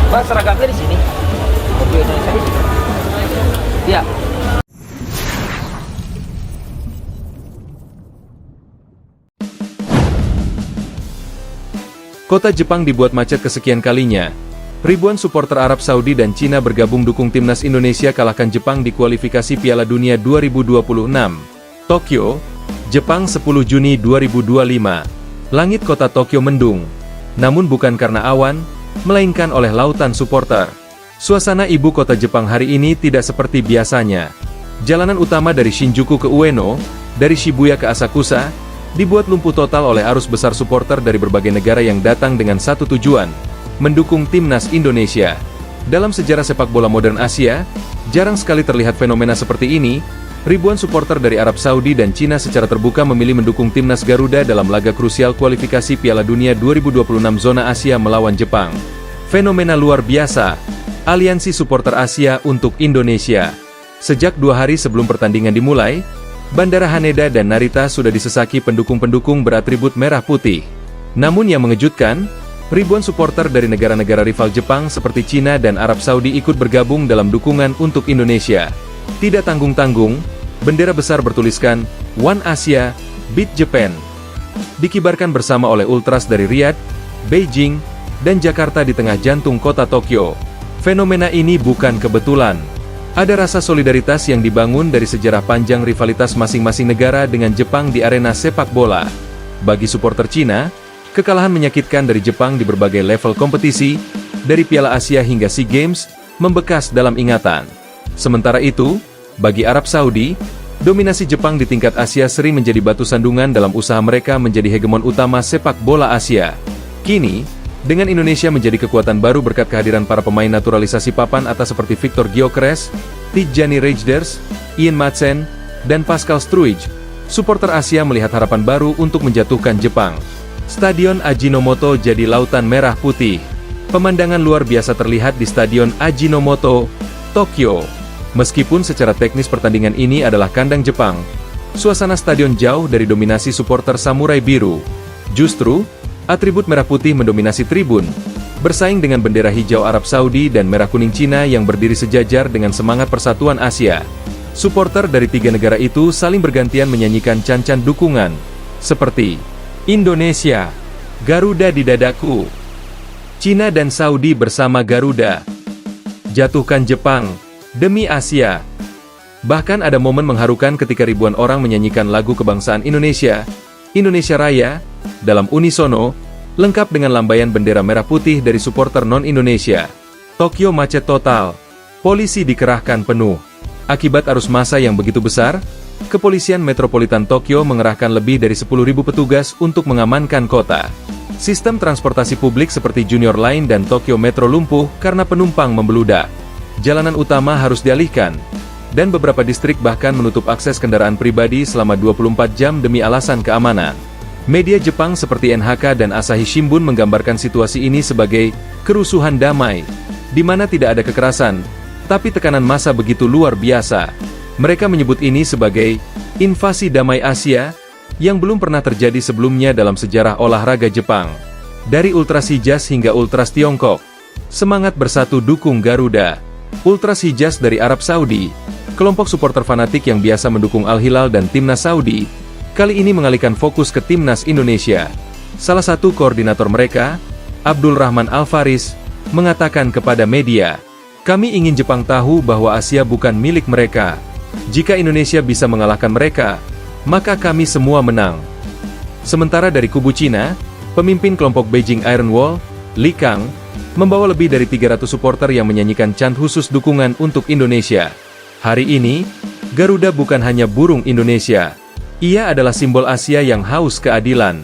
Bang, seragamnya di sini. Baju Indonesia. Iya. Kota Jepang dibuat macet kesekian kalinya. Ribuan supporter Arab Saudi dan Cina bergabung dukung timnas Indonesia kalahkan Jepang di kualifikasi Piala Dunia 2026. Tokyo, Jepang 10 Juni 2025. Langit kota Tokyo mendung. Namun bukan karena awan, melainkan oleh lautan supporter. Suasana ibu kota Jepang hari ini tidak seperti biasanya. Jalanan utama dari Shinjuku ke Ueno, dari Shibuya ke Asakusa, dibuat lumpuh total oleh arus besar supporter dari berbagai negara yang datang dengan satu tujuan, mendukung timnas Indonesia. Dalam sejarah sepak bola modern Asia, jarang sekali terlihat fenomena seperti ini. Ribuan supporter dari Arab Saudi dan Cina secara terbuka memilih mendukung timnas Garuda dalam laga krusial kualifikasi Piala Dunia 2026 zona Asia melawan Jepang. Fenomena luar biasa, aliansi supporter Asia untuk Indonesia. Sejak 2 hari sebelum pertandingan dimulai, Bandara Haneda dan Narita sudah disesaki pendukung-pendukung beratribut merah putih. Namun yang mengejutkan, ribuan supporter dari negara-negara rival Jepang seperti Cina dan Arab Saudi ikut bergabung dalam dukungan untuk Indonesia. Tidak tanggung-tanggung, bendera besar bertuliskan, One Asia, Beat Japan. Dikibarkan bersama oleh ultras dari Riyadh, Beijing, dan Jakarta di tengah jantung kota Tokyo. Fenomena ini bukan kebetulan. Ada rasa solidaritas yang dibangun dari sejarah panjang rivalitas masing-masing negara dengan Jepang di arena sepak bola. Bagi supporter Cina, kekalahan menyakitkan dari Jepang di berbagai level kompetisi, dari Piala Asia hingga SEA Games, membekas dalam ingatan. Sementara itu, bagi Arab Saudi, dominasi Jepang di tingkat Asia sering menjadi batu sandungan dalam usaha mereka menjadi hegemon utama sepak bola Asia. Kini, dengan Indonesia menjadi kekuatan baru berkat kehadiran para pemain naturalisasi papan atas seperti Victor Gyökeres, Tijjani Rejders, Ian Madsen, dan Pascal Struij, supporter Asia melihat harapan baru untuk menjatuhkan Jepang. Stadion Ajinomoto jadi lautan merah putih. Pemandangan luar biasa terlihat di Stadion Ajinomoto, Tokyo. Meskipun secara teknis pertandingan ini adalah kandang Jepang, suasana stadion jauh dari dominasi supporter samurai biru. Justru, atribut merah putih mendominasi tribun, bersaing dengan bendera hijau Arab Saudi dan merah kuning Cina yang berdiri sejajar dengan semangat persatuan Asia. Supporter dari 3 negara itu saling bergantian menyanyikan cancan dukungan, seperti Indonesia, Garuda di dadaku, Cina dan Saudi bersama Garuda, jatuhkan Jepang, demi Asia. Bahkan ada momen mengharukan ketika ribuan orang menyanyikan lagu kebangsaan Indonesia, Indonesia Raya, dalam unisono, lengkap dengan lambaian bendera merah putih dari supporter non-Indonesia. Tokyo macet total. Polisi dikerahkan penuh. Akibat arus massa yang begitu besar, Kepolisian Metropolitan Tokyo mengerahkan lebih dari 10.000 petugas untuk mengamankan kota. Sistem transportasi publik seperti Junior Line dan Tokyo Metro lumpuh karena penumpang membeludak. Jalanan utama harus dialihkan, dan beberapa distrik bahkan menutup akses kendaraan pribadi selama 24 jam demi alasan keamanan. Media Jepang seperti NHK dan Asahi Shimbun menggambarkan situasi ini sebagai kerusuhan damai, di mana tidak ada kekerasan, tapi tekanan massa begitu luar biasa. Mereka menyebut ini sebagai invasi damai Asia, yang belum pernah terjadi sebelumnya dalam sejarah olahraga Jepang. Dari Ultras Hijaz hingga Ultras Tiongkok, semangat bersatu dukung Garuda. Ultras Hijaz dari Arab Saudi, kelompok supporter fanatik yang biasa mendukung Al-Hilal dan timnas Saudi, kali ini mengalihkan fokus ke timnas Indonesia. Salah satu koordinator mereka, Abdul Rahman Al-Faris, mengatakan kepada media, "Kami ingin Jepang tahu bahwa Asia bukan milik mereka. Jika Indonesia bisa mengalahkan mereka, maka kami semua menang." Sementara dari kubu Cina, pemimpin kelompok Beijing Iron Wall, Li Kang, membawa lebih dari 300 supporter yang menyanyikan chant khusus dukungan untuk Indonesia. Hari ini, Garuda bukan hanya burung Indonesia. Ia adalah simbol Asia yang haus keadilan.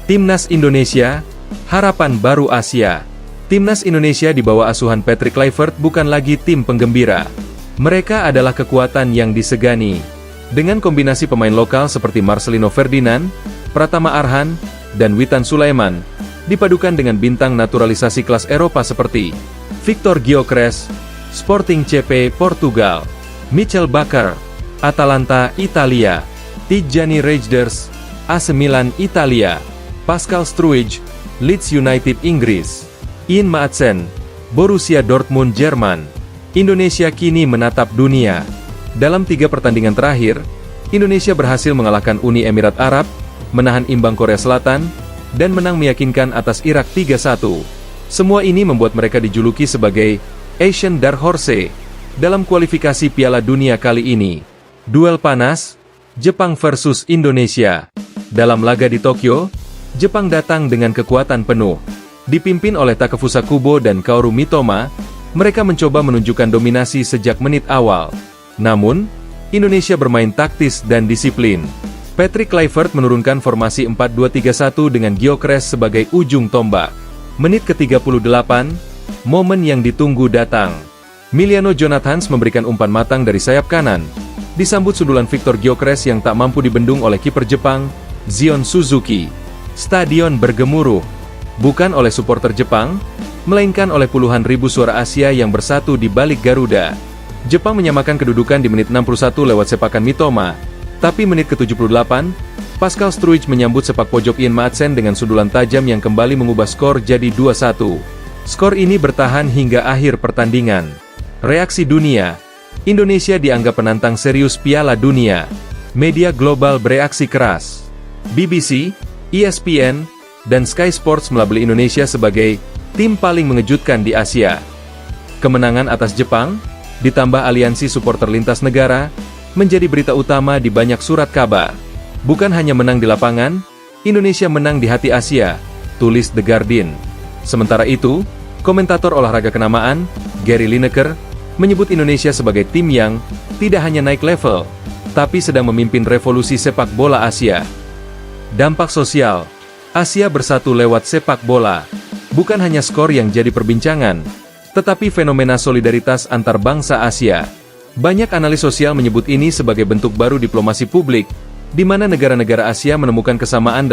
Timnas Indonesia, harapan baru Asia. Timnas Indonesia di bawah asuhan Patrick Kluivert bukan lagi tim penggembira. Mereka adalah kekuatan yang disegani. Dengan kombinasi pemain lokal seperti Marcelino Ferdinand, Pratama Arhan, dan Witan Sulaiman, dipadukan dengan bintang naturalisasi kelas Eropa seperti Victor Gyökeres, Sporting CP Portugal, Michel Bakker, Atalanta Italia, Tijjani Rejders, AC Milan Italia, Pascal Struij, Leeds United Inggris, Ian Maatsen, Borussia Dortmund Jerman. Indonesia kini menatap dunia. Dalam 3 pertandingan terakhir, Indonesia berhasil mengalahkan Uni Emirat Arab, menahan imbang Korea Selatan, dan menang meyakinkan atas Irak 3-1. Semua ini membuat mereka dijuluki sebagai Asian Dark Horse dalam kualifikasi Piala Dunia kali ini. Duel panas, Jepang versus Indonesia. Dalam laga di Tokyo, Jepang datang dengan kekuatan penuh. Dipimpin oleh Takefusa Kubo dan Kaoru Mitoma, mereka mencoba menunjukkan dominasi sejak menit awal. Namun, Indonesia bermain taktis dan disiplin. Patrick Kluivert menurunkan formasi 4-2-3-1 dengan Gyökeres sebagai ujung tombak. Menit ke-38, momen yang ditunggu datang. Miliano Jonathans memberikan umpan matang dari sayap kanan. Disambut sundulan Victor Gyökeres yang tak mampu dibendung oleh kiper Jepang, Zion Suzuki. Stadion bergemuruh, bukan oleh supporter Jepang, melainkan oleh puluhan ribu suara Asia yang bersatu di balik Garuda. Jepang menyamakan kedudukan di menit 61 lewat sepakan Mitoma, tapi menit ke-78, Pascal Struij menyambut sepak pojok Ian Maatsen dengan sundulan tajam yang kembali mengubah skor jadi 2-1. Skor ini bertahan hingga akhir pertandingan. Reaksi dunia, Indonesia dianggap penantang serius Piala Dunia. Media global bereaksi keras. BBC, ESPN, dan Sky Sports melabeli Indonesia sebagai tim paling mengejutkan di Asia. Kemenangan atas Jepang, ditambah aliansi supporter lintas negara, menjadi berita utama di banyak surat kabar. Bukan hanya menang di lapangan, Indonesia menang di hati Asia, tulis The Guardian. Sementara itu, komentator olahraga kenamaan, Gary Lineker, menyebut Indonesia sebagai tim yang tidak hanya naik level, tapi sedang memimpin revolusi sepak bola Asia. Dampak sosial, Asia bersatu lewat sepak bola. Bukan hanya skor yang jadi perbincangan, tetapi fenomena solidaritas antar bangsa Asia. Banyak analis sosial menyebut ini sebagai bentuk baru diplomasi publik, di mana negara-negara Asia menemukan kesamaan